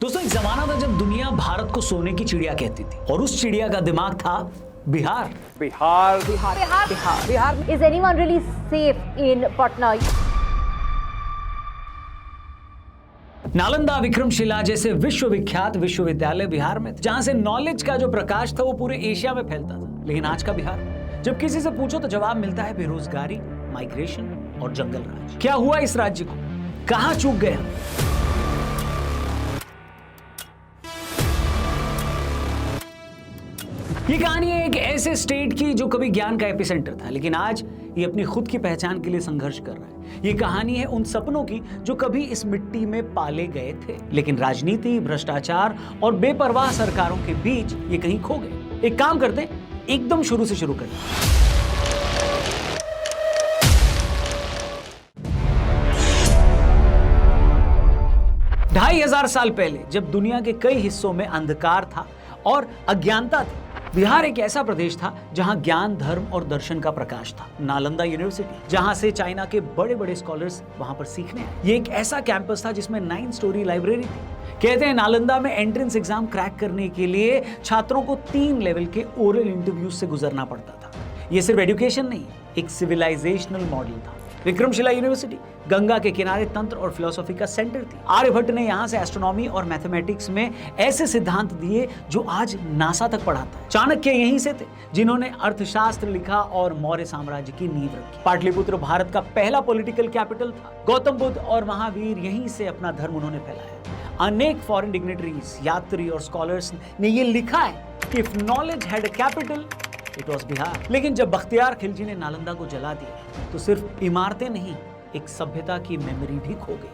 दोस्तों, एक जमाना था जब दुनिया भारत को सोने की चिड़िया कहती थी और उस चिड़िया का दिमाग था Bihar. Bihar Is anyone really safe in Patna? Nalanda, Vikramshila जैसे विश्वविख्यात विश्वविद्यालय बिहार में थे, जहां से नॉलेज का जो प्रकाश था वो पूरे एशिया में फैलता था। लेकिन आज का बिहार, जब किसी से पूछो तो जवाब मिलता है बेरोजगारी, माइग्रेशन और जंगल राज। क्या हुआ इस राज्य को? कहां चूक गया? ये कहानी है एक ऐसे स्टेट की जो कभी ज्ञान का एपिसेंटर था, लेकिन आज ये अपनी खुद की पहचान के लिए संघर्ष कर रहा है। ये कहानी है उन सपनों की जो कभी इस मिट्टी में पाले गए थे, लेकिन राजनीति, भ्रष्टाचार और बेपरवाह सरकारों के बीच ये कहीं खो गए। एक काम करते हैं, एकदम शुरू से शुरू करें। ढाई हजार साल पहले जब दुनिया के कई हिस्सों में अंधकार था और अज्ञानता थी, बिहार एक ऐसा प्रदेश था जहां ज्ञान, धर्म और दर्शन का प्रकाश था। नालंदा यूनिवर्सिटी, जहां से चाइना के बड़े बड़े स्कॉलर्स वहां पर सीखने आए। ये एक ऐसा कैंपस था जिसमें 9 स्टोरी लाइब्रेरी थी। कहते हैं नालंदा में एंट्रेंस एग्जाम क्रैक करने के लिए छात्रों को 3 लेवल के ओरल इंटरव्यू से गुजरना पड़ता था। ये सिर्फ एजुकेशन नहीं, एक सिविलाइजेशनल मॉडल था। विक्रमशिला यूनिवर्सिटी गंगा के किनारे तंत्र और फिलोसॉफी का सेंटर थी। आर्यभट्ट ने यहाँ से एस्ट्रोनॉमी और मैथमेटिक्स में ऐसे सिद्धांत दिए जो आज नासा तक पढ़ाता है। चाणक्य यहीं से थे जिन्होंने अर्थशास्त्र लिखा और मौर्य साम्राज्य की नींव रखी। पाटलिपुत्र भारत का पहला पॉलिटिकल कैपिटल था। गौतम बुद्ध और महावीर यहीं से अपना धर्म उन्होंने फैलाया। अनेक फॉरेन डिग्नेटरीज, यात्री और स्कॉलर्स ने ये लिखा है कि if knowledge had a capital it was Bihar. लेकिन जब बख्तियार खिलजी ने नालंदा को जला दिया तो सिर्फ इमारतें नहीं, एक सभ्यता की मेमोरी भी खो गई।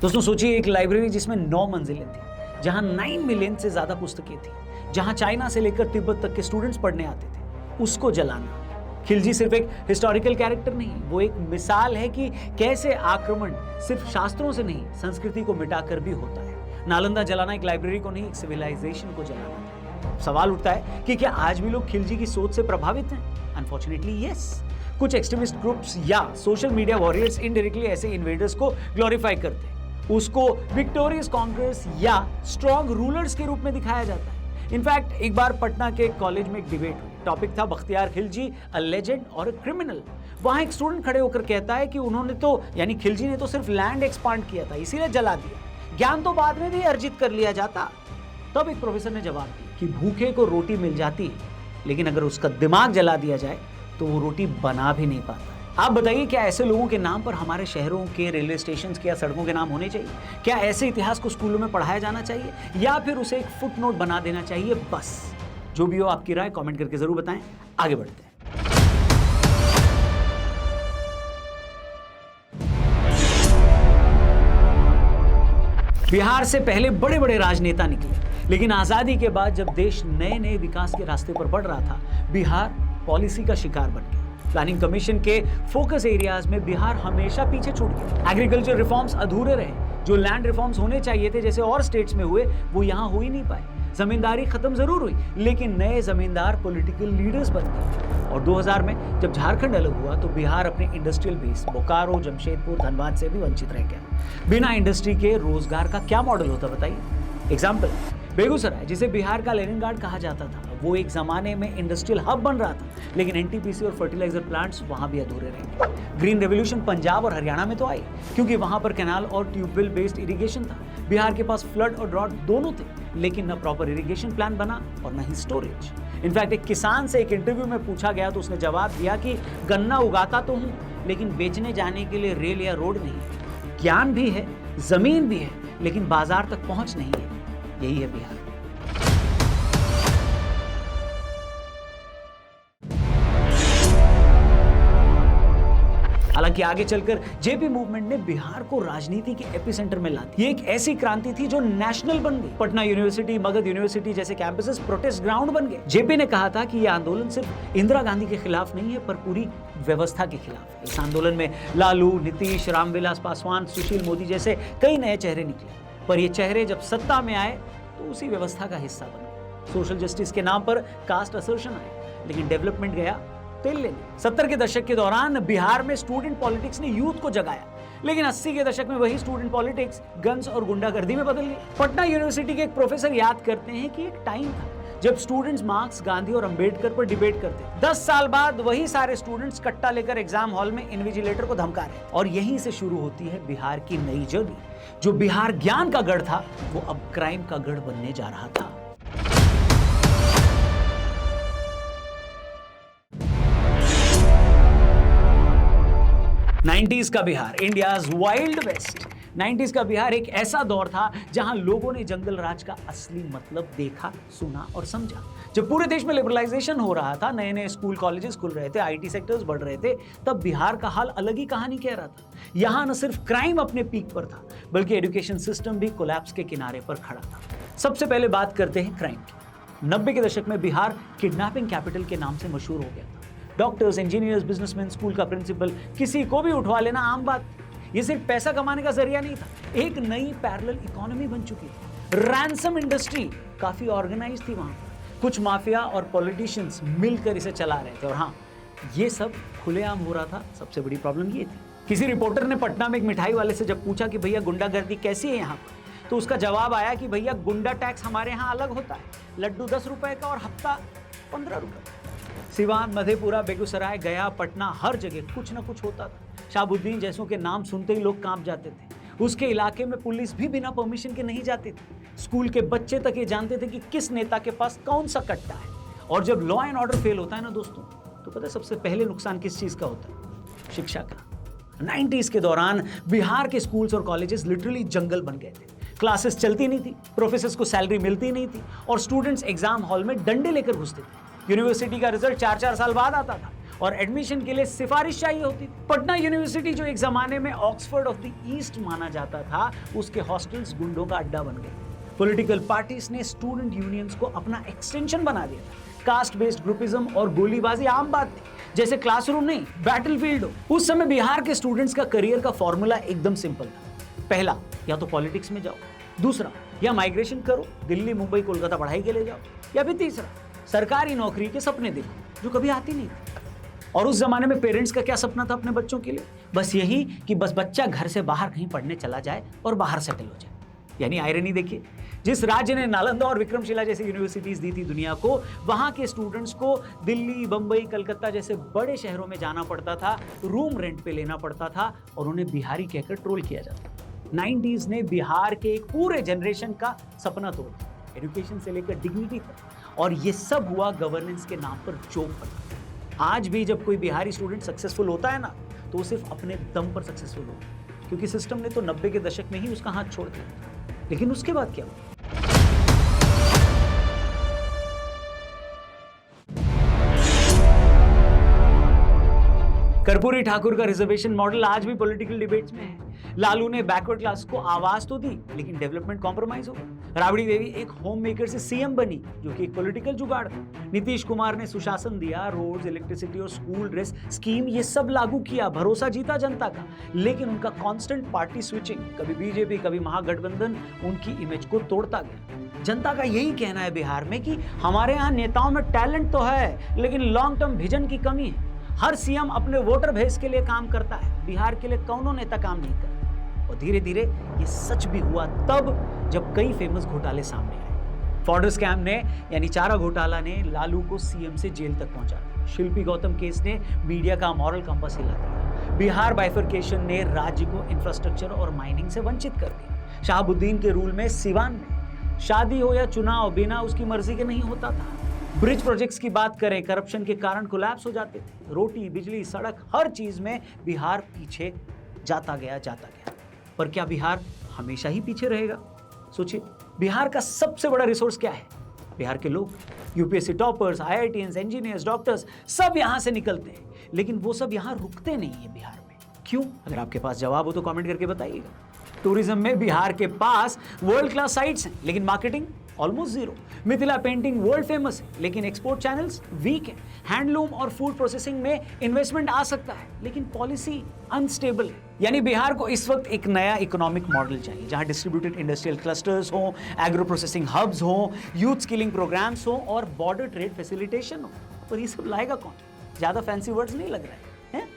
दोस्तों सोचिए, एक लाइब्रेरी जिसमें 9 मंजिलें थी, जहां 9 मिलियन से ज्यादा पुस्तकें थी, जहां चाइना से लेकर तिब्बत तक के स्टूडेंट्स पढ़ने आते थे, उसको जलाना। खिलजी सिर्फ एक हिस्टोरिकल कैरेक्टर नहीं, वो एक मिसाल है कि कैसे आक्रमण सिर्फ शास्त्रों से नहीं, संस्कृति को मिटाकर भी होता है। नालंदा जलाना एक लाइब्रेरी को नहीं, एक सिविलाइजेशन को जलाना था। सवाल उठता है कि क्या आज भी लोग खिलजी की सोच से प्रभावित हैं? Unfortunately yes. कुछ एक्सट्रीमिस्ट ग्रुप्स या सोशल मीडिया वॉरियर्स इनडायरेक्टली ऐसे इन्वेडर्स को ग्लोरीफाई करते हैं। उसको विक्टोरियस कॉन्करर्स या स्ट्रॉन्ग रूलर्स के रूप में दिखाया जाता है। इनफैक्ट एक बार पटना के कॉलेज में एक डिबेट हुई। टॉपिक था बख्तियार खिलजी, अ लेजेंड और अ क्रिमिनल। वहां एक स्टूडेंट खड़े होकर कहता है कि उन्होंने तो यानी खिलजी ने तो सिर्फ लैंड एक्सपांड किया था, इसीलिए जला दिया। ज्ञान तो बाद में भी अर्जित कर लिया जाता। तब एक प्रोफेसर ने जवाब दिया कि भूखे को रोटी मिल जाती है, लेकिन अगर उसका दिमाग जला दिया जाए तो वो रोटी बना भी नहीं पाता। आप बताइए, क्या ऐसे लोगों के नाम पर हमारे शहरों के, रेलवे स्टेशन के या सड़कों के नाम होने चाहिए? क्या ऐसे इतिहास को स्कूलों में पढ़ाया जाना चाहिए या फिर उसे एक फुटनोट बना देना चाहिए? बस जो भी हो, आपकी राय कमेंट करके जरूर बताएं। आगे बढ़ते हैं। बिहार से पहले बड़े बड़े राजनेता निकले, लेकिन आजादी के बाद जब देश नए नए विकास के रास्ते पर बढ़ रहा था, बिहार पॉलिसी का शिकार बन गया। प्लानिंग कमीशन के फोकस एरियाज में बिहार हमेशा पीछे छूट गया। एग्रीकल्चर रिफॉर्म्स अधूरे रहे। जो लैंड रिफॉर्म्स होने चाहिए थे, जैसे और स्टेट्स में हुए, वो यहाँ हो ही नहीं पाए। जमींदारी खत्म जरूर हुई, लेकिन नए जमींदार पॉलिटिकल लीडर्स बन गए। और 2000 में जब झारखंड अलग हुआ तो बिहार अपने इंडस्ट्रियल बेस बोकारो, जमशेदपुर, धनबाद से भी वंचित रह गया। बिना इंडस्ट्री के रोजगार का क्या मॉडल होता बताइए? एग्जाम्पल, बेगूसराय, जिसे बिहार का लेनिनग्राड कहा जाता था, वो एक जमाने में इंडस्ट्रियल हब बन रहा था, लेकिन एनटीपीसी और फर्टिलाइजर प्लांट्स वहां भी अधूरे रहे। ग्रीन रेवोल्यूशन पंजाब और हरियाणा में तो आई, क्योंकि वहां पर कैनाल और ट्यूबवेल बेस्ड इरिगेशन था। बिहार के पास फ्लड और ड्रॉट दोनों थे, लेकिन न प्रॉपर इरिगेशन प्लान बना और न ही स्टोरेज। इनफैक्ट एक किसान से एक इंटरव्यू में पूछा गया तो उसने जवाब दिया कि गन्ना उगाता तो हूं, लेकिन बेचने जाने के लिए रेल या रोड नहीं। ज्ञान भी है, जमीन भी है, लेकिन बाजार तक पहुंच नहीं है। यही है बिहार। हालांकि आगे चलकर जेपी मूवमेंट ने बिहार को राजनीति के एपिसेंटर में ला दिया। ये एक ऐसी क्रांति थी जो नेशनल बन गई। पटना यूनिवर्सिटी, मगध यूनिवर्सिटी जैसे कैंपसेस प्रोटेस्ट ग्राउंड बन गए। जेपी ने कहा था कि यह आंदोलन सिर्फ इंदिरा गांधी के खिलाफ नहीं है, पर पूरी व्यवस्था के खिलाफ है। इस आंदोलन में लालू, नीतीश, रामविलास पासवान, सुशील मोदी जैसे कई नए चेहरे निकले, पर ये चेहरे जब सत्ता में आए तो उसी व्यवस्था का हिस्सा बन गए। सोशल जस्टिस के नाम पर कास्ट असर्शन आए, लेकिन डेवलपमेंट गया तेल लेने। 70 के दशक के दौरान बिहार में स्टूडेंट पॉलिटिक्स ने यूथ को जगाया। लेकिन 80 के दशक में वही स्टूडेंट पॉलिटिक्स गन्स और गुंडागर्दी में बदल गई। पटना यूनिवर्सिटी के एक प्रोफेसर याद करते हैं कि एक टाइम था जब स्टूडेंट्स मार्क्स, गांधी और अंबेडकर पर डिबेट करते। 10 साल बाद वही सारे स्टूडेंट्स कट्टा लेकर एग्जाम हॉल में इन्विजिलेटर को धमका रहे। और यहीं से शुरू होती है बिहार की नई जर्नी। जो बिहार ज्ञान का गढ़ था वो अब क्राइम का गढ़ बनने जा रहा था। नाइन्टीज का Bihar, India's Wild West. 90s का बिहार एक ऐसा दौर था जहां लोगों ने जंगल राज का असली मतलब देखा, सुना और समझा। जब पूरे देश में लिबरलाइजेशन हो रहा था, नए नए स्कूल कॉलेजेस खुल रहे थे, आईटी सेक्टर्स बढ़ रहे थे, तब बिहार का हाल अलग ही कहानी कह रहा था। यहां न सिर्फ क्राइम अपने पीक पर था, बल्कि एजुकेशन सिस्टम भी कोलैप्स के किनारे पर खड़ा था। सबसे पहले बात करते हैं क्राइम की। 90 के दशक में बिहार किडनैपिंग कैपिटल के नाम से मशहूर हो गया था। डॉक्टर्स, इंजीनियर्स, बिजनेसमैन, स्कूल का प्रिंसिपल, किसी को भी उठवा लेना आम बात। ये सिर्फ पैसा कमाने का जरिया नहीं था, एक नई पैरेलल इकोनॉमी बन चुकी थी। रैंसम इंडस्ट्री काफी ऑर्गेनाइज थी वहां पर। कुछ माफिया और पॉलिटिशियंस मिलकर इसे चला रहे थे। और हाँ, ये सब खुलेआम हो रहा था। सबसे बड़ी प्रॉब्लम ये थी, किसी रिपोर्टर ने पटना में एक मिठाई वाले से जब पूछा कि भैया गुंडागर्दी कैसी है यहाँ पर, तो उसका जवाब आया कि भैया गुंडा टैक्स हमारे यहाँ अलग होता है, लड्डू 10 रुपए का और हफ्ता 15 रुपए। सिवान, मधेपुरा, बेगूसराय, गया, पटना, हर जगह कुछ ना कुछ होता था। शहाबुद्दीन जैसों के नाम सुनते ही लोग कांप जाते थे। उसके इलाके में पुलिस भी बिना परमिशन के नहीं जाती थी। स्कूल के बच्चे तक ये जानते थे कि किस नेता के पास कौन सा कट्टा है। और जब लॉ एंड ऑर्डर फेल होता है ना दोस्तों, तो पता है सबसे पहले नुकसान किस चीज का होता है? शिक्षा का। 90s के दौरान बिहार के स्कूल्स और कॉलेजेस लिटरली जंगल बन गए थे। क्लासेस चलती नहीं थी, प्रोफेसर्स को सैलरी मिलती नहीं थी और स्टूडेंट्स एग्जाम हॉल में डंडे लेकर घुसते थे। यूनिवर्सिटी का रिजल्ट 4-4 साल बाद आता था और एडमिशन के लिए सिफारिश चाहिए होती थी। पटना यूनिवर्सिटी, जो एक जमाने में ऑक्सफोर्ड ऑफ द ईस्ट माना जाता था, उसके हॉस्टल्स गुंडों का अड्डा बन गए। पॉलिटिकल पार्टीज ने स्टूडेंट यूनियंस को अपना एक्सटेंशन बना दिया था। कास्ट बेस्ड ग्रुपिज्म और गोलीबाजी आम बात थी, जैसे क्लासरूम नहीं बैटलफील्ड हो। उस समय बिहार के स्टूडेंट्स का करियर का फॉर्मूला एकदम सिंपल था। पहला, या तो पॉलिटिक्स में जाओ। दूसरा, या माइग्रेशन करो, दिल्ली, मुंबई, कोलकाता पढ़ाई के लिए जाओ। या फिर तीसरा, सरकारी नौकरी के सपने देखो, जो कभी आती नहीं थी। और उस जमाने में पेरेंट्स का क्या सपना था अपने बच्चों के लिए? बस यही कि बस बच्चा घर से बाहर कहीं पढ़ने चला जाए और बाहर सेटल हो जाए। यानी आयरनी देखिए, जिस राज्य ने नालंदा और विक्रमशिला जैसी यूनिवर्सिटीज दी थी दुनिया को, वहां के स्टूडेंट्स को दिल्ली, बंबई, कलकत्ता जैसे बड़े शहरों में जाना पड़ता था, रूम रेंट पे लेना पड़ता था और उन्हें बिहारी कहकर ट्रोल किया जाता। 90s ने बिहार के एक पूरे जनरेशन का सपना तोड़ दिया, एजुकेशन से लेकर डिग्निटी तक। और ये सब हुआ गवर्नेंस के नाम पर जोक पर। आज भी जब कोई बिहारी स्टूडेंट सक्सेसफुल होता है ना, तो वो सिर्फ अपने दम पर सक्सेसफुल होता है, क्योंकि सिस्टम ने तो 90 के दशक में ही उसका हाथ छोड़ दिया। लेकिन उसके बाद क्या हुआ? कर्पूरी ठाकुर का रिजर्वेशन मॉडल आज भी पॉलिटिकल डिबेट्स में है। लालू ने बैकवर्ड क्लास को आवाज तो दी, लेकिन डेवलपमेंट कॉम्प्रोमाइज हो गया। राबड़ी देवी एक होम मेकर से सीएम बनी, जो कि एक पॉलिटिकल जुगाड़ था। नीतीश कुमार ने सुशासन दिया, रोड्स, इलेक्ट्रिसिटी और स्कूल ड्रेस स्कीम ये सब लागू किया, भरोसा जीता जनता का। लेकिन उनका कांस्टेंट पार्टी स्विचिंग, कभी बीजेपी कभी महागठबंधन, उनकी इमेज को तोड़ता गया। जनता का यही कहना है बिहार में कि हमारे यहाँ नेताओं में टैलेंट तो है, लेकिन लॉन्ग टर्म विजन की कमी है। हर सीएम अपने वोटर बेस के लिए काम करता है, बिहार के लिए कौनो नेता काम नहीं करता। और धीरे धीरे ये सच भी हुआ तब जब कई फेमस घोटाले सामने आए। फॉर्डर स्कैम ने यानी चारा घोटाला ने लालू को सीएम से जेल तक पहुंचा दिया। शिल्पी गौतम केस ने मीडिया का मॉरल कंपास हिला दिया। बिहार बाइफरकेशन ने राज्य को इंफ्रास्ट्रक्चर और माइनिंग से वंचित कर दिया। शहाबुद्दीन के रूल में सिवान में शादी हो या चुनाव बिना उसकी मर्जी के नहीं होता था। ब्रिज प्रोजेक्ट्स की बात करें, करप्शन के कारण कोलैप्स हो जाते थे। रोटी, बिजली, सड़क, हर चीज में बिहार पीछे जाता गया। पर क्या बिहार हमेशा ही पीछे रहेगा? सोचिए, बिहार का सबसे बड़ा रिसोर्स क्या है? बिहार के लोग। UPSC toppers, IITians, engineers, doctors सब यहां से निकलते हैं, लेकिन वो सब यहां रुकते नहीं है बिहार में। क्यों? अगर आपके पास जवाब हो तो कमेंट करके बताइएगा। टूरिज्म में बिहार के पास वर्ल्ड क्लास साइट्स हैं, लेकिन marketing almost zero. Mithila painting world famous है, लेकिन एक्सपोर्ट चैनल्स वीक है। हैंडलूम और फूड प्रोसेसिंग में इन्वेस्टमेंट आ सकता है, लेकिन पॉलिसी अनस्टेबल है। यानी बिहार को इस वक्त एक नया इकोनॉमिक मॉडल चाहिए, जहां डिस्ट्रीब्यूटेड इंडस्ट्रियल क्लस्टर्स हो, एग्रो प्रोसेसिंग हब्स हो, यूथ स्किलिंग प्रोग्राम्स हो और बॉर्डर ट्रेड फैसिलिटेशन हो। पर ये सब लाएगा कौन? ज्यादा फैंसी वर्ड्स नहीं लग रहे हैं?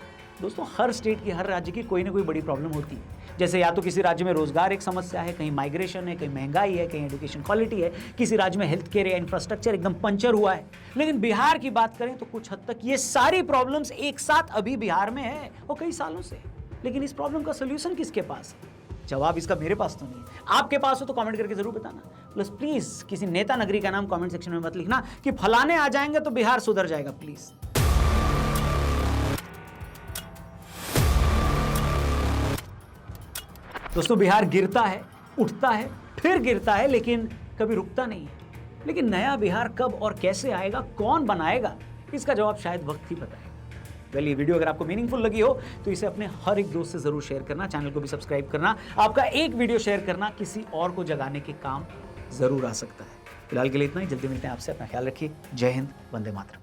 दोस्तों हर स्टेट की, हर राज्य की कोई ना कोई बड़ी प्रॉब्लम होती है। जैसे या तो किसी राज्य में रोजगार एक समस्या है, कहीं माइग्रेशन है, कहीं महंगाई है, कहीं एजुकेशन क्वालिटी है, किसी राज्य में हेल्थ केयर या इंफ्रास्ट्रक्चर एकदम पंचर हुआ है। लेकिन बिहार की बात करें तो कुछ हद तक ये सारी प्रॉब्लम्स एक साथ अभी बिहार में है और कई सालों से। लेकिन इस प्रॉब्लम का सोल्यूशन किसके पास है? जवाब इसका मेरे पास तो नहीं है, आपके पास हो तो कमेंट करके जरूर बताना। प्लस प्लीज किसी नेता नगरी का नाम कमेंट सेक्शन में मत लिखना कि फलाने आ जाएंगे तो बिहार सुधर जाएगा, प्लीज। दोस्तों बिहार गिरता है, उठता है, फिर गिरता है, लेकिन कभी रुकता नहीं है। लेकिन नया बिहार कब और कैसे आएगा, कौन बनाएगा, इसका जवाब शायद वक्त ही बताएगा। वेल, ये वीडियो अगर आपको मीनिंगफुल लगी हो तो इसे अपने हर एक दोस्त से जरूर शेयर करना, चैनल को भी सब्सक्राइब करना। आपका एक वीडियो शेयर करना किसी और को जगाने के काम जरूर आ सकता है। फिलहाल के लिए इतना ही, जल्दी मिलते हैं आपसे, अपना ख्याल रखिए। जय हिंद, वंदे मातरम।